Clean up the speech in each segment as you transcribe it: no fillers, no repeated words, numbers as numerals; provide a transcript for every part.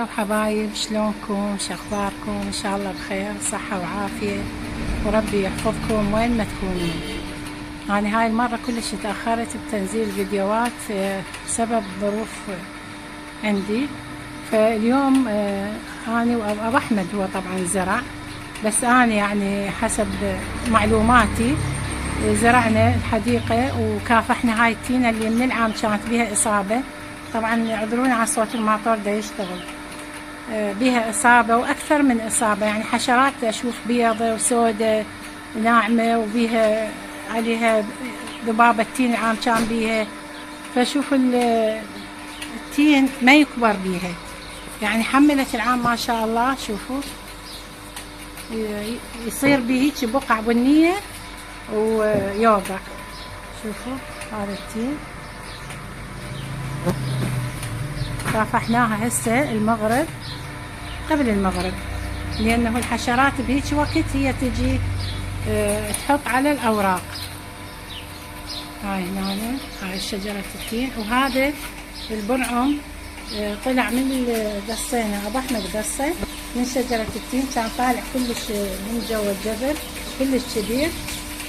هلا وحبايب، شلونكم؟ شاخباركم؟ ان شاء الله بخير، صحة وعافية، وربي يحفظكم وين ما تكونون. أنا هاي المرة كلش تأخرت بتنزيل فيديوهات بسبب ظروف عندي. فاليوم أنا وأبو أحمد هو طبعا زرع، بس أنا يعني حسب معلوماتي زرعنا الحديقة وكافحنا هاي التينة اللي من العام كانت بها إصابة. طبعا اعذروني على صوت الماطور دا يشتغل. بها إصابة وأكثر من إصابة، يعني حشرات أشوف بيضة وسودة ناعمة، وبيها عليها ذبابة التين العام كان بيها. فشوف التين ما يكبر بيها، يعني حملت العام ما شاء الله. شوفوا يصير بيه هيك بقع بنية ويوقع. شوفوا هذا التين كافحناها هسه المغرب، قبل المغرب، لأنه الحشرات بهيك وقت هي تجي تحط على الأوراق. هاي هنا هاي شجرة التين، وهذا البرعم طلع من قصينا، أبو أحمد قصه من شجرة التين، كان طالع كلش من جوا الجبل كلش كبير،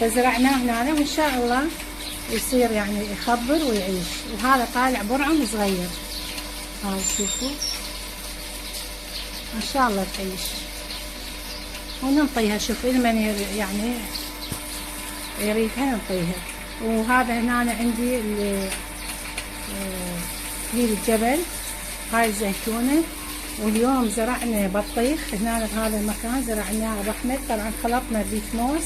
فزرعناه هنا وإن شاء الله يصير يعني يخضر ويعيش. وهذا طالع برعم صغير، هاي شوفوا ان شاء الله تعيش وننطيها. شوف المن يعني يريدها ننطيها. وهذا هنا عندي ليل الجبل، هاي الزيتونة. واليوم زرعنا بطيخ هنا بهذا المكان، زرعناه ابو احمد، طبعا خلطنا بيت موس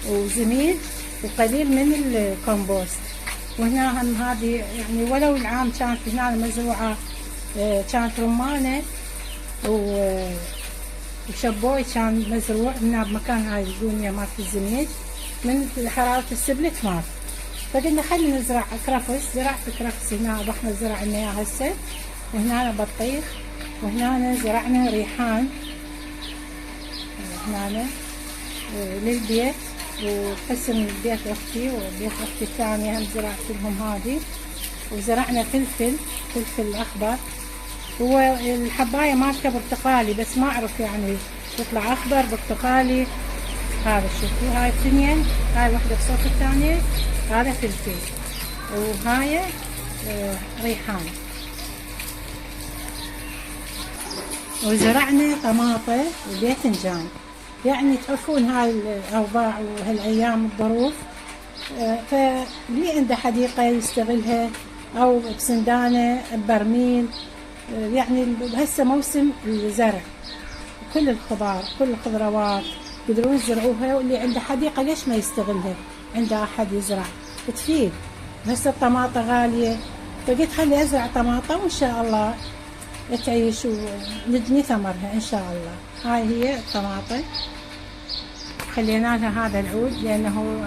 وزميد وقليل من الكومبوست. وهنا هم هذه يعني ولو العام كانت هنا مزروعة، كانت رمانة وشبوي كان مزروع هنا بمكان هاي الدنيا مالت الزميج، من حرارة السبلت مات. فقلنا خلينا نزرع كرفس، زرعت كرفس هنا ابو احمد زرع لنا اياه هسه. وهنا بطيخ، وهنا زرعنا ريحان هنا للبيت، وقسم بيت اختي وبيت اختي الثانية هم زرعت لهم هذه. وزرعنا فلفل اخضر، هو الحباية مالته برتقالي بس ما اعرف يعني يطلع اخضر برتقالي. هذا شوفوا هاي اثنين، هاي وحدة بصوت الثانية، هذا فلفل، وهاي ريحان. وزرعنا طماطة وباذنجان، يعني تعرفون هاي الاوضاع وهالايام الظروف، فاللي عنده حديقة يستغلها او بسندانة ببرميل. يعني هسه موسم الزرع، كل الخضار كل الخضروات يقدرون يزرعوها، واللي عنده حديقة ليش ما يستغلها؟ عنده احد يزرع تفيد. هسه الطماطة غالية، فقلت خلي ازرع طماطة وان شاء الله تعيش ونجني ثمرها ان شاء الله. هاي هي الطماطة، خلينا لها هذا العود لانه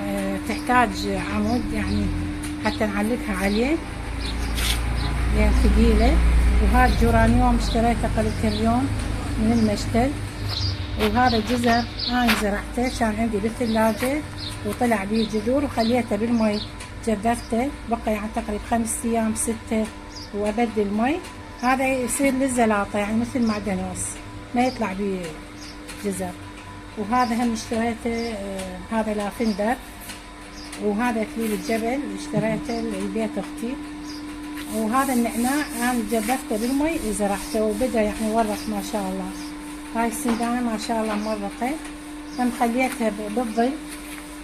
تحتاج عمود يعني حتى نعلقها عليه لان ثقيلة. وهذا جورانيوم اشتريته قبل كم يوم من المشتل. وهذا جزر انا زرعته كان عندي بالثلاجة وطلع بيه جذور، وخليته بالمي جذرته بقى يعني تقريبا 5 ايام 6، وابدل مي. هذا يصير للزلاطة يعني مثل معدنوس، ما يطلع بيه جزر. وهذا هم اشتريته هذا لافندر. وهذا اكليل الجبل اشتريته لبيت اختي. وهذا النعناع انا جذرته بالمي وزرعته وبدا يعني ورق ما شاء الله. هاي السندانة ما شاء الله مورقة، هم خليتها بالظل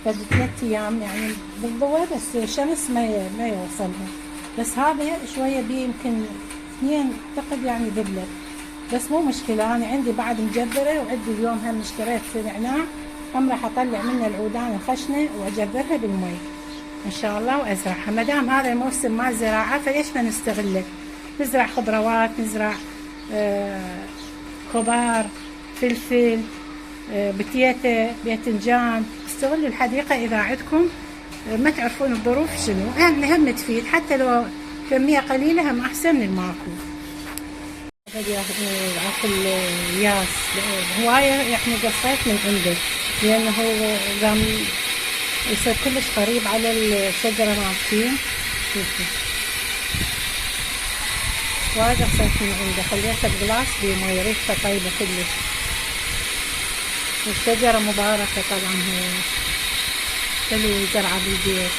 بعد 3 ايام يعني بالضوء، بس الشمس ما يوصلها. بس هذا شوية بيه يمكن 2 اعتقد يعني ذبلت، بس مو مشكلة. انا عندي بعد مجذرة، وعندي اليوم هم اشتريت نعناع، هم راح اطلع منه العودان الخشنة واجذرها بالمي ان شاء الله وازرعها. ما دام هذا الموسم مال زراعة فليش ما نستغله؟ نزرع خضروات، نزرع خضار، فلفل، بتيتة، باذنجان. استغلوا الحديقة اذا عندكم، ما تعرفون الظروف شنو، هم تفيد حتى لو كمية قليلة، هم احسن من الماكو. عقل الياس هواية يعني قصيت من عنده لانه قام يصير كلش قريب على الشجرة مالتين. شوفوا وايد غسلت من عنده، خليتها بغلاس بمي، ريحتها طيبة كلش. والشجرة مباركة طبعا، هي حلو زرعة بالبيت.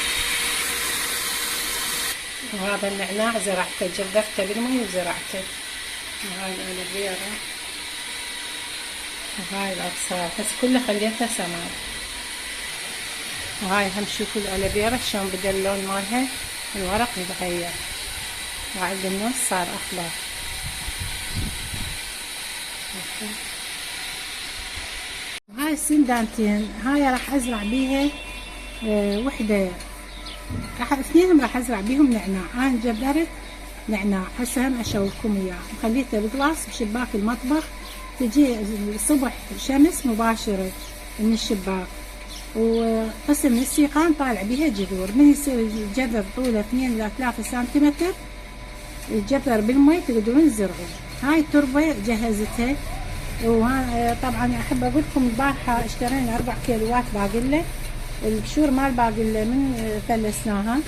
وهذا النعناع زرعته، جذبته بالمي وزرعته. وهاي الألوفيرا وهاي الأبصار، بس كلها خليتها سماد. وهاي هم شوفوا الألوفيرا شلون بدا اللون مالها، الورق متغير وعند النص صار أخضر. هاي السندانتين هاي راح أزرع بيها وحدة، اثنينهم راح أزرع بيهم نعناع. أنا جبرت نعناع هسه هم أشوفكم إياه، خليته بقلاص بشباك المطبخ، تجي الصبح شمس مباشرة من الشباك، وقسم من السيقان طالع بيها جذور. من يصير الجذر طوله 2 إلى 3 سنتيمتر، الجذر بالمي تقدرون تزرعوه. هاي التربة جهزتها. وطبعا احب اقول لكم البارحة اشترينا 4 كيلوات باقلة، البشور مال باقلة من فلسناها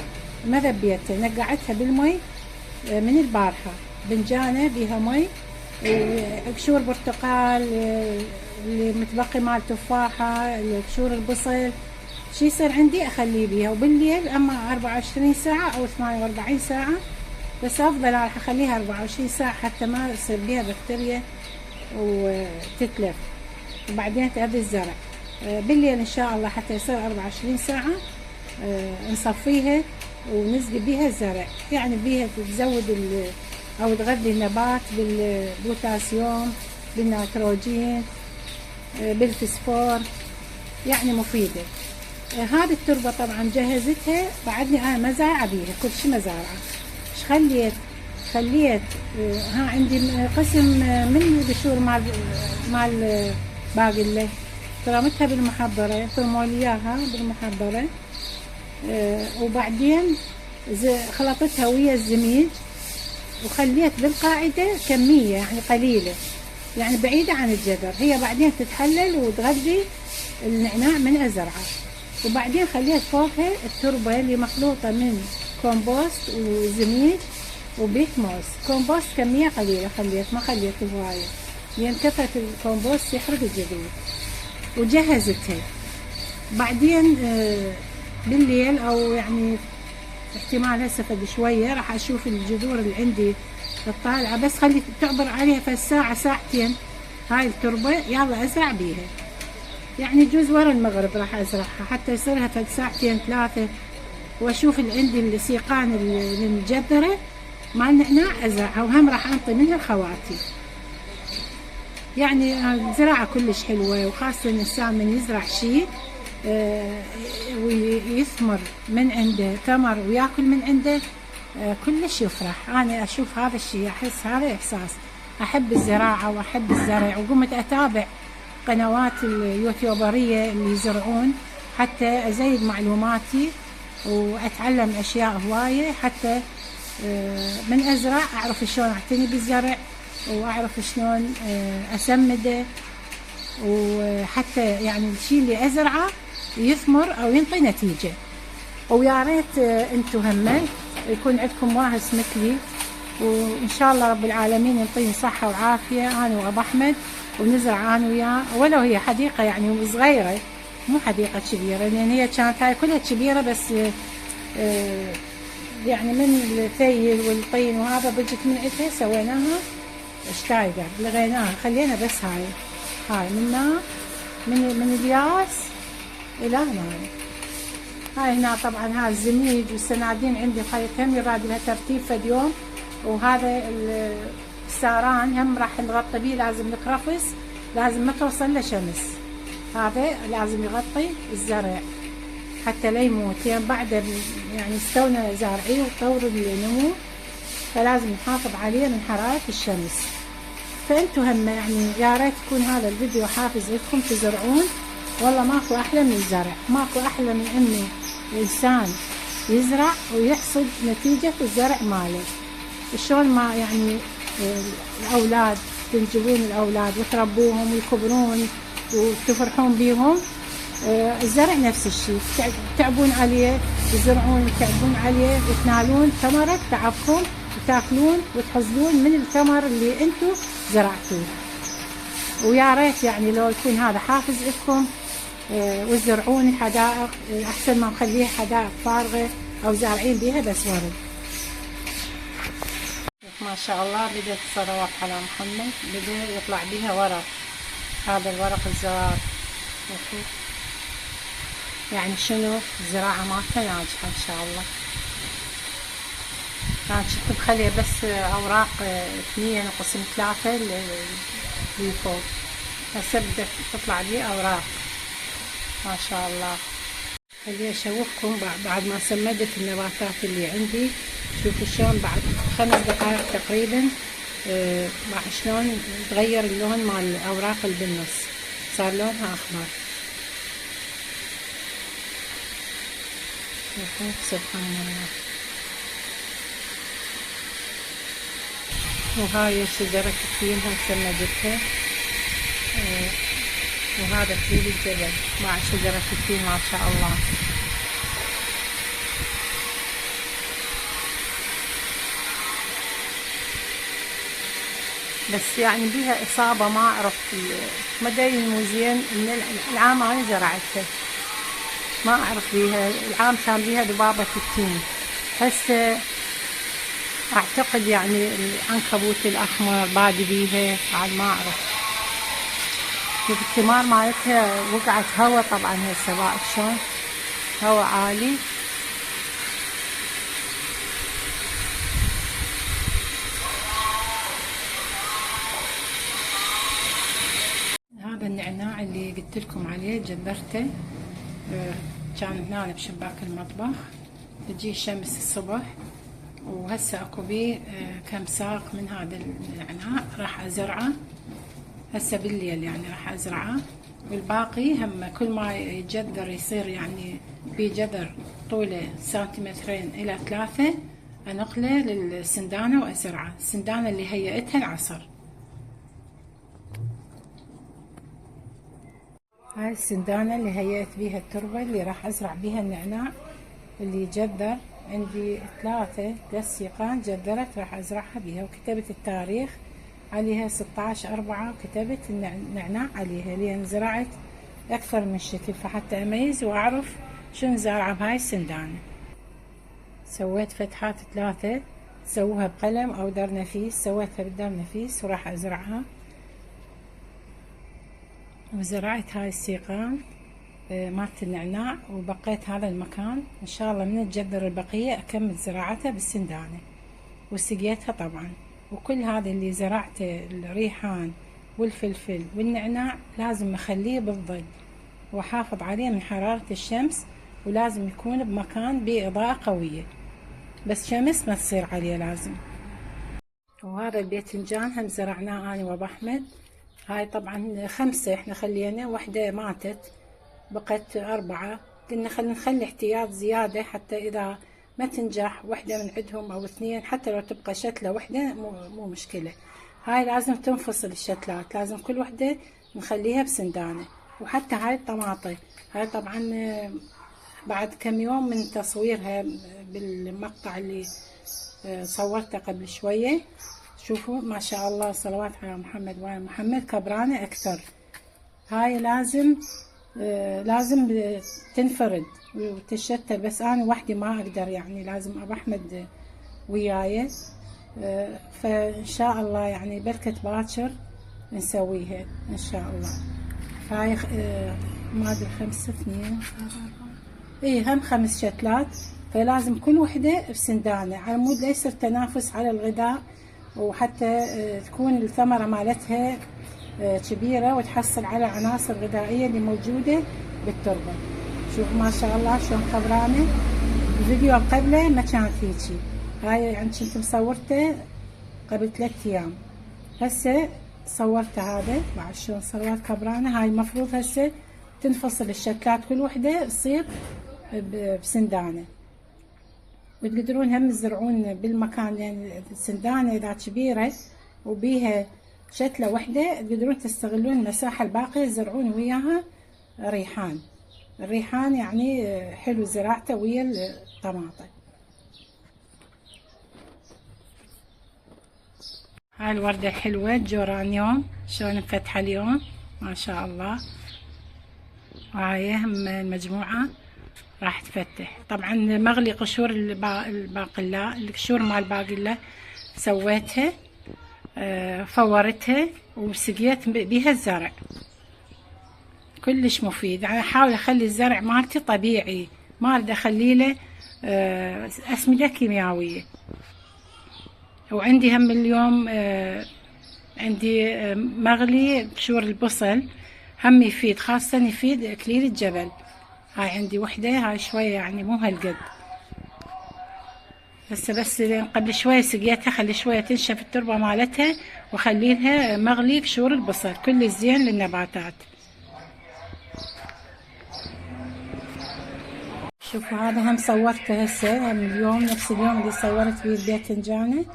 ما ذبيتها، نقعتها بالمي من البارحة، بنجانة بيها مي، وقشور برتقال اللي متبقي مال تفاحة، قشور البصل، شي يصير عندي اخليه بيها. وبالليل اما 24 ساعة او 48 ساعة، بس افضل راح اخليها 24 ساعة حتى ما يصير بيها بكتيريا وتتلف. وبعدين تأذي الزرع بالليل ان شاء الله حتى يصير 24 ساعة نصفيها ونسقي بيها الزرع. يعني بيها تزود او تغذي النبات بالبوتاسيوم، بالنيتروجين، بالفسفور، يعني مفيدة. هذه التربة طبعا جهزتها، بعدني انا ما زارعة بيها، كل شي ما زارعة. ايش خليت ها عندي قسم من البشور مال باقلة، ترمتها بالمحضرة، ترمولياها بالمحضرة، وبعدين خلطتها ويا الزميج، وخليت بالقاعدة كمية يعني قليلة، يعني بعيدة عن الجذر. هي بعدين تتحلل وتغذي النعناع من أزرعه. وبعدين خليت فوقها التربة اللي مخلوطة من كومبوست وزميج وبيت موز. كومبوست كمية قليلة خليت، ما خليت هواية لأن كثرة الكومبوست يحرق الجذور. وجهزتها. بعدين بالليل أو يعني احتمال هسه فد شوية راح أشوف الجذور اللي عندي الطالعة، بس خلي تعبر عليها في ساعة ساعتين هاي التربة، يلا أزرع بيها. يعني يجوز ورا المغرب راح أزرعها حتى يصيرها فد ساعتين 3، وأشوف اللي عندي السيقان المجذرة مع النعناع أزرعها، وهم راح أنطي منها خواتي. يعني الزراعة كلش حلوة، وخاصة الإنسان من يزرع شيء ويثمر من عنده ثمر وياكل من عنده كلش يفرح. أنا أشوف هذا الشيء، أحس هذا إحساس. أحب الزراعة وأحب الزرع، وقمت أتابع قنوات اليوتيوبرية اللي يزرعون حتى أزيد معلوماتي وأتعلم أشياء هواية، حتى من أزرع أعرف شلون أعتني بالزرع، وأعرف شلون أسمده، وحتى يعني الشيء اللي أزرعه يثمر أو ينطي نتيجة. ويا ريت أنتم هم يكون عندكم واهس مثلي، وإن شاء الله رب العالمين يعطيني صحة وعافية أنا وأبو أحمد، ونزرع أنا وياه ولو هي حديقة يعني صغيرة، مو حديقة كبيرة، لأن هي كانت هاي كلها كبيرة، بس يعني من الثيل والطين وهذا بجت من عندها سويناها شتايجر، لغيناها، خلينا بس هاي من الياس إلى هنا. هاي هنا طبعا هاي الزميج والسنادين عندي خليتهم يراد لها ترتيب فد يوم. وهذا الساران هم راح نغطي بيه، لازم نكرفس، لازم ما توصل له شمس، هذا لازم يغطي الزرع حتى لا يموت، يعني بعد يعني استونا زارعيه وطور النمو، فلازم نحافظ عليه من حرارة الشمس. فانتوا هم يعني يا ريت يكون هذا الفيديو حافز لكم تزرعون. والله ماكو احلى من الزرع، ماكو احلى من انه الانسان يزرع ويحصد نتيجة الزرع ماله. شلون ما يعني الاولاد تنجبون الاولاد وتربوهم ويكبرون وتفرحون بيهم، الزرع نفس الشيء، تعبون عليه، تزرعون تعبون عليه وتنالون ثمرة تعبكم وتاكلون وتحصلون من الثمر اللي انتم زرعتوه. ويا ريت يعني لو يكون هذا حافز لكم وتزرعون الحدائق احسن ما نخليها حدائق فارغه او زارعين بيها بس ورد. ما شاء الله بدأت الصلوات على محمد، بدأ يطلع بيها ورق، هذا الورق الزرار يعني شنو الزراعة مالته ناجحة ان شاء الله. كانت كنت مخلية بس اوراق 2 قسم 3 اللي فوق، هسه بدأت تطلع لي اوراق ما شاء الله. خليني اشوفكم بعد ما سمدت النباتات اللي عندي. شوفوا شلون بعد 5 دقائق تقريبا راح شلون تغير اللون مال الاوراق اللي بالنص، صار لونها اخضر. سبحان الله. وهاي شجرة التين هم سمدتها، وهذا تليل الجبل مع شجرة التين ما شاء الله. بس يعني بيها إصابة ما أعرف مدى مو زين. من العام أنا زرعتها ما أعرف بيها، العام كان بيها ذبابة التين. هسه أعتقد يعني العنكبوت الأحمر بادي بيها عاد ما أعرف. شوف الثمار مالتها وقعت هوا طبعا هسه بعد شلون هوا عالي. هذا النعناع اللي قلت لكم عليه جذرته، كان هنا بشباك المطبخ، تجي الشمس الصبح وهسه اكو بيه كم ساق من هذا النعناع راح ازرعه هسه بالليل، يعني راح ازرعه. والباقي هم كل ما يتجذر يصير يعني في جذر طوله 2 إلى 3 سنتيمتر انقله للسندانه وازرعه. السندانه اللي هيئتها العصر. هاي السندانة اللي هيئت بيها التربة اللي راح ازرع بيها النعناع اللي جذر. عندي 3 سيقان جذرت راح ازرعها بيها، وكتبت التاريخ عليها 16/4 وكتبت النعناع عليها، لان زرعت اكثر من شكل فحتى اميز واعرف شنو زارعة بهاي السندانة. سويت فتحات 3 سووها بقلم او در نفيس، سويتها بالدر نفيس وراح ازرعها. وزرعت هاي السيقان مالت النعناع وبقيت هذا المكان. ان شاء الله من تجذر البقية اكمل زراعتها بالسندانة وسقيتها طبعا. وكل هذا اللي زرعته الريحان والفلفل والنعناع لازم اخليه بالظل واحافظ عليه من حرارة الشمس، ولازم يكون بمكان بإضاءة قوية بس شمس ما تصير عليه لازم. وهذا الباذنجان هم زرعناه انا وابو احمد. هاي طبعا 5 احنا خلينا، وحدة ماتت بقت 4. قلنا خلينا نخلي احتياط زيادة حتى اذا ما تنجح وحدة من عندهم او 2 حتى لو تبقى شتلة وحدة مو مشكلة. هاي لازم تنفصل الشتلات، لازم كل وحدة نخليها بسندانة. وحتى هاي الطماطة هاي طبعا بعد كم يوم من تصويرها بالمقطع اللي صورته قبل شوية. شوفوا ما شاء الله صلوات على محمد وعلى محمد، كبرانة اكثر. هاي لازم تنفرد وتشتل، بس انا وحدي ما اقدر يعني لازم ابو احمد وياي. فان شاء الله يعني بركة باكر نسويها ان شاء الله. هاي ما ادري 5 2 اي هم 5 شتلات، فلازم كل وحدة بسندانة على مود لا يصير تنافس على الغذاء، وحتى تكون الثمرة مالتها كبيرة وتحصل على العناصر الغذائية اللي موجودة بالتربة. شوف ما شاء الله شلون خضرانة. الفيديو قبله ما كانت هيجي، هاي يعني كنت مصورته قبل 3 ايام، هسه صورت هذا بعد شلون صورت كبرانة. هاي المفروض هسه تنفصل الشتلات كل وحدة تصير بسندانة، وتقدرون هم تزرعون بالمكان لان السندانة اذا كبيرة وبيها شتلة وحدة تقدرون تستغلون المساحة الباقية تزرعون وياها ريحان. الريحان يعني حلو زراعته ويا الطماطم. هاي الوردة الحلوة جورانيوم شلون مفتحة اليوم ما شاء الله. وهاي هم المجموعة راح تفتح. طبعا مغلي قشور الباقلاء، القشور مال الباقلاء سويتها فورتها وسقيت بيها الزرع. كلش مفيد. يعني احاول اخلي الزرع مالتي طبيعي، ما اريد اخليله اسمدة كيميائية. وعندي هم اليوم عندي مغلي قشور البصل هم يفيد، خاصة يفيد اكليل الجبل. هاي عندي وحدة، هاي شوية يعني مو هالقد، بس لين قبل شوية سقيتها، خلي شوية تنشف التربة مالتها وخليها مغلي قشور البصل. كل زين للنباتات. شوفوا هذا هم صورته هسه اليوم، نفس اليوم اللي صورت فيه الباذنجانة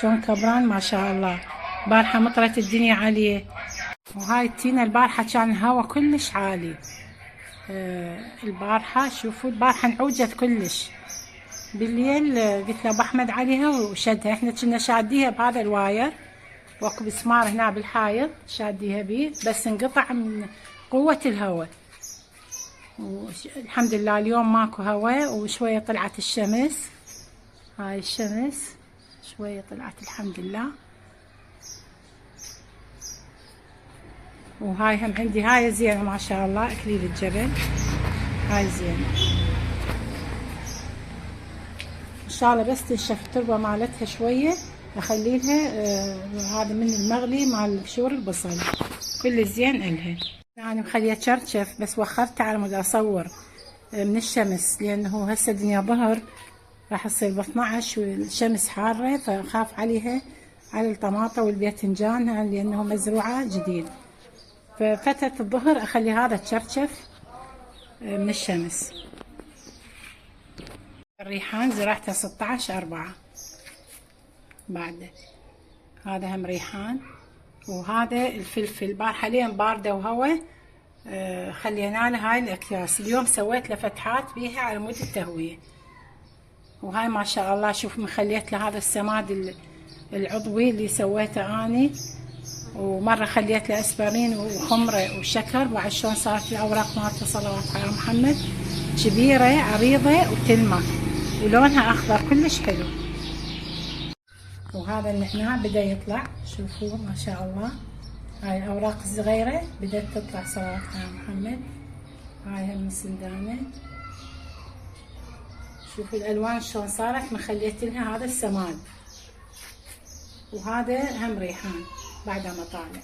شلون كبران ما شاء الله. البارحة مطرت الدنيا عليه. وهاي التينة البارحة كان الهوا كلش عالي. البارحة شوفوا البارحة انعوجت كلش. بالليل قلت له ابو احمد عليها وشدها. احنا كنا شاديها بهذا الواير، واكو مسمار هنا بالحائط شاديها بيه، بس انقطع من قوة الهواء. والحمد لله اليوم ماكو هواء وشوية طلعت الشمس. هاي الشمس شوية طلعت الحمد لله. وهاي هم عندي هاي زينة ما شاء الله، اكليل الجبل هاي زينة ان شاء الله. بس تنشف التربة مالتها شوية اخليلها هذا من المغلي مال قشور البصل. كل زين الها. يعني مخليه تشرشف بس وخرته على مود اصور من الشمس، لانه هسه الدنيا ظهر راح تصير ب 12 والشمس حارة، فخاف عليها على الطماطة والباذنجان لانه مزروعة جديد. ففترة الظهر اخلي هذا تشرشف من الشمس. الريحان زرعته 16/4 بعده. هذا هم ريحان. وهذا الفلفل بار حاليا باردة وهواء، خلينا له هاي الاكياس. اليوم سويت له فتحات بيها على مود التهوية. وهاي ما شاء الله شوف مخليت له هذا السماد العضوي اللي سويته اني، ومرة خليت له اسبرين وخمرة وشكر. بعد شلون صارت الاوراق مالته صلوات على محمد كبيرة عريضة وتلمع ولونها اخضر كلش حلو. وهذا النعناع بدا يطلع، شوفوا ما شاء الله. هاي الاوراق الصغيرة بدات تطلع صلوات على محمد. هاي هم السندانة. شوفوا الالوان شلون صارت، مخليت لها هذا السماد. وهذا هم ريحان بعد ما طالع.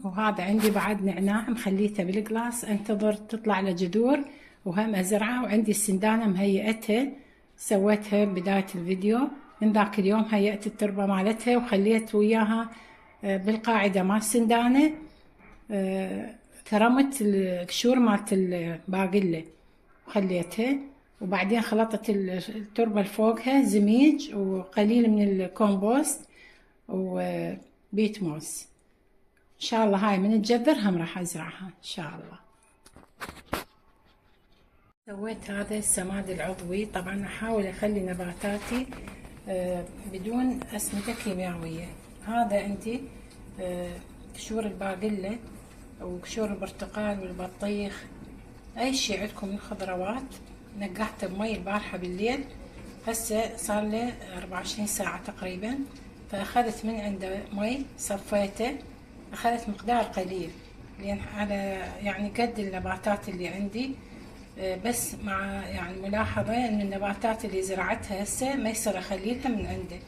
وهذا عندي بعد نعناع مخليته بالقلاص انتظر تطلع لجذور وهم ازرعه. وعندي السندانة مهيئتها سويتها بداية الفيديو. من ذاك اليوم هيئت التربة مالتها وخليت وياها بالقاعدة مال السندانة كرمت القشور مالت الباقلة وخليتها. وبعدين خلطت التربة فوقها زميج وقليل من الكومبوست وبيت موز. ان شاء الله هاي من تجذر هم راح ازرعها ان شاء الله. سويت هذا السماد العضوي. طبعا احاول اخلي نباتاتي بدون اسمدة كيميائية. هذا عندي قشور الباقلة وقشور البرتقال والبطيخ، اي شيء عندكم من خضروات. نقعته بمي البارحة بالليل، هسه صار له 24 ساعة تقريبا. فاخذت من عنده مي صفيته، اخذت مقدار قليل لان على يعني قد النباتات اللي عندي. بس مع يعني ملاحظة ان النباتات اللي زرعتها هسه ما يصير اخليها من عنده،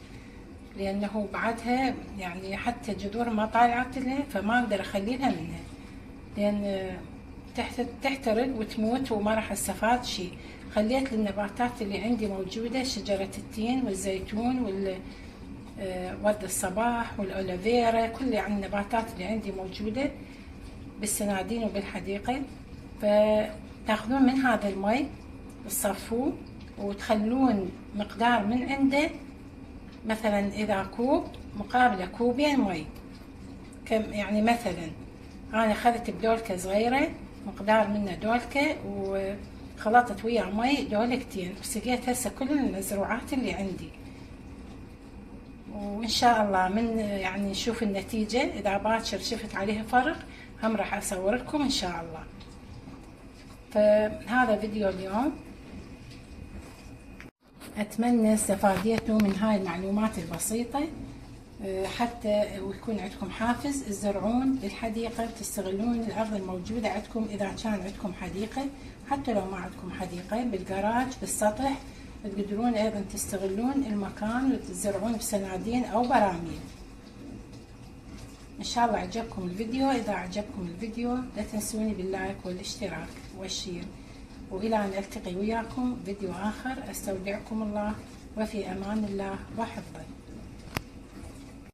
لانه بعدها يعني حتى جذور ما طالعت لها، فما اقدر اخليها منها لان تحترق وتموت وما راح استفاد شيء. خليت للنباتات اللي عندي موجودة شجرة التين والزيتون ورد الصباح والأوليفيرا، كل يعني النباتات اللي عندي موجودة بالسنادين وبالحديقة. فتاخذون من هذا المي تصفوه وتخلون مقدار من عنده، مثلا إذا كوب مقابله كوبين مي. كم يعني مثلا أنا أخذت بدولكة صغيرة مقدار منه دولكة وخلطت وياه مي دولكتين وسقيت هسه كل المزروعات اللي عندي. وإن شاء الله من يعني نشوف النتيجة. إذا باكر شفت عليها فرق هم راح أصور لكم إن شاء الله. فهذا فيديو اليوم، أتمنى استفاديتوا من هاي المعلومات البسيطة، حتى ويكون عندكم حافز تزرعون الحديقة وتستغلون الأرض الموجودة عندكم. إذا كان عندكم حديقة، حتى لو ما عندكم حديقة، بالجراج بالسطح تقدرون أيضا تستغلون المكان وتزرعون بسنادين أو براميل. إن شاء الله عجبكم الفيديو. إذا عجبكم الفيديو لا تنسوني باللايك والاشتراك والشير، وإلى أن ألتقي وياكم فيديو آخر. أستودعكم الله وفي أمان الله وحفظه.